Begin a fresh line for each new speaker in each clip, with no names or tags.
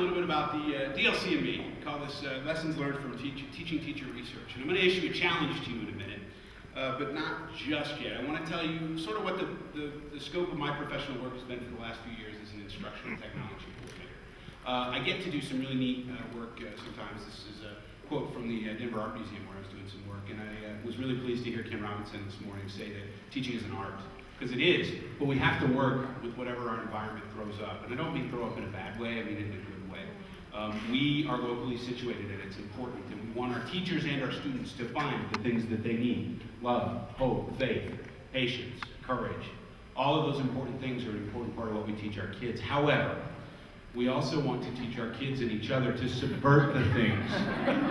little bit about the DLC and me. We call this Lessons Learned from Teaching Teacher Research. And I'm going to issue a challenge to you in a minute, but not just yet. I want to tell you sort of what the scope of my professional work has been for the last few years as an instructional technology coordinator. I get to do some really neat work sometimes. This is a quote from the Denver Art Museum where I was doing some work, and I was really pleased to hear Kim Robinson this morning say that teaching is an art. Because it is, but we have to work with whatever our environment throws up. And I don't mean throw up in a bad way, I mean in a good way. We are locally situated and it's important, and we want our teachers and our students to find the things that they need. Love, hope, faith, patience, courage. All of those important things are an important part of what we teach our kids. However, we also want to teach our kids and each other to subvert the things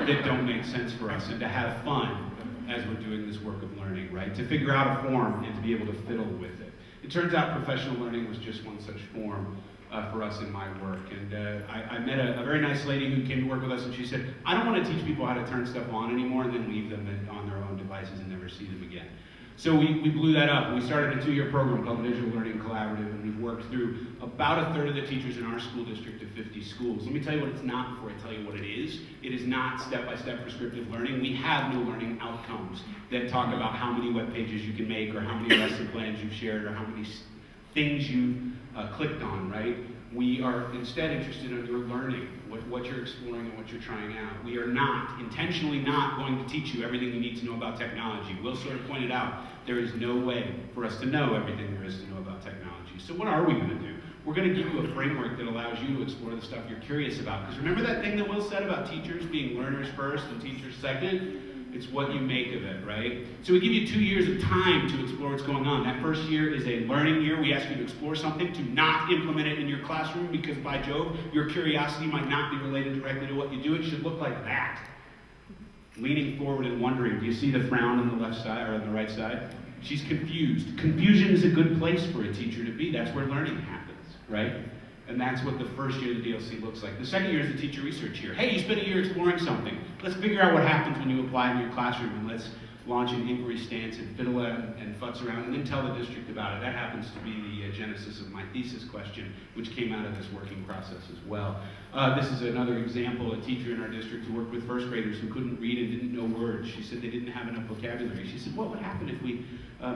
that don't make sense for us and to have fun as we're doing this work of learning, right? To figure out a form and to be able to fiddle with it. It turns out professional learning was just one such form for us in my work. And I met a very nice lady who came to work with us, and she said, I don't want to teach people how to turn stuff on anymore and then leave them on their own devices and never see them again. So we blew that up. We started a 2-year program called the Digital Learning Collaborative, and we've worked through about a third of the teachers in our school district of 50 schools. Let me tell you what it's not before I tell you what it is. It is not step-by-step prescriptive learning. We have no learning outcomes that talk about how many web pages you can make or how many lesson plans you've shared or how many things you've clicked on, right? We are instead interested in your learning, what you're exploring and what you're trying out. We are intentionally not going to teach you everything you need to know about technology. Will sort of pointed out, there is no way for us to know everything there is to know about technology. So what are we going to do? We're going to give you a framework that allows you to explore the stuff you're curious about. Because remember that thing that Will said about teachers being learners first and teachers second? It's what you make of it, right? So we give you 2 years of time to explore what's going on. That first year is a learning year. We ask you to explore something, to not implement it in your classroom because, by Jove, your curiosity might not be related directly to what you do. It should look like that. Leaning forward and wondering. Do you see the frown on the left side or on the right side? She's confused. Confusion is a good place for a teacher to be. That's where learning happens, right? And that's what the first year of the DLC looks like. The second year is the teacher research year. Hey, you spent a year exploring something. Let's figure out what happens when you apply in your classroom, and let's launch an inquiry stance and fiddle and futz around and then tell the district about it. That happens to be the genesis of my thesis question, which came out of this working process as well. This is another example, a teacher in our district who worked with first graders who couldn't read and didn't know words. She said they didn't have enough vocabulary. She said, what would happen if we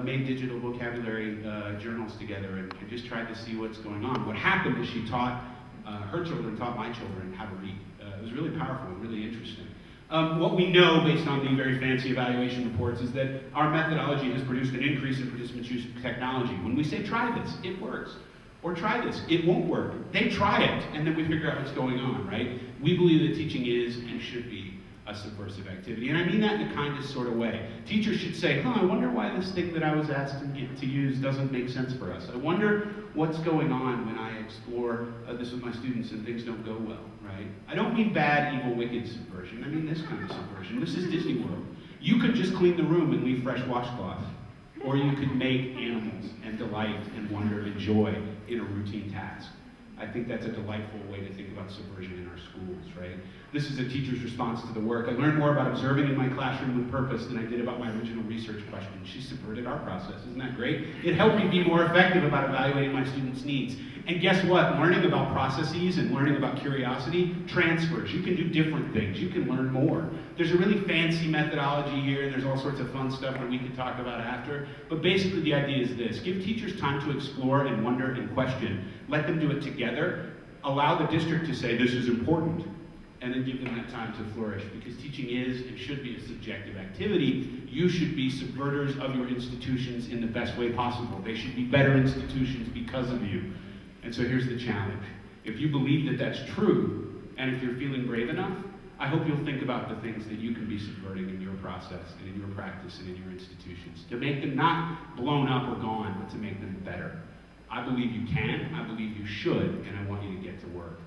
made digital vocabulary journals together and just tried to see what's going on? What happened is she taught her children, taught my children how to read. It was really powerful and really interesting. What we know, based on the very fancy evaluation reports, is that our methodology has produced an increase in participants' use of technology. When we say try this, it works. Or try this, it won't work. They try it, and then we figure out what's going on, right? We believe that teaching is and should be a subversive activity. And I mean that in the kindest sort of way. Teachers should say, I wonder why this thing that I was asked to use doesn't make sense for us. I wonder what's going on when I explore this with my students and things don't go well, right? I don't mean bad, evil, wicked subversion. I mean this kind of subversion. This is Disney World. You could just clean the room and leave fresh washcloths. Or you could make animals and delight and wonder and joy in a routine task. I think that's a delightful way to think about subversion in our schools, right? This is a teacher's response to the work. I learned more about observing in my classroom with purpose than I did about my original research question. She subverted our process. Isn't that great? It helped me be more effective about evaluating my students' needs. And guess what? Learning about processes and learning about curiosity transfers. You can do different things. You can learn more. There's a really fancy methodology here, and there's all sorts of fun stuff that we could talk about after. But basically the idea is this. Give teachers time to explore and wonder and question. Let them do it together. Allow the district to say, this is important. And then give them that time to flourish. Because teaching is and should be a subjective activity. You should be subverters of your institutions in the best way possible. They should be better institutions because of you. And so here's the challenge. If you believe that that's true, and if you're feeling brave enough, I hope you'll think about the things that you can be subverting in your process and in your practice and in your institutions. To make them not blown up or gone, but to make them better. I believe you can, I believe you should, and I want you to get to work.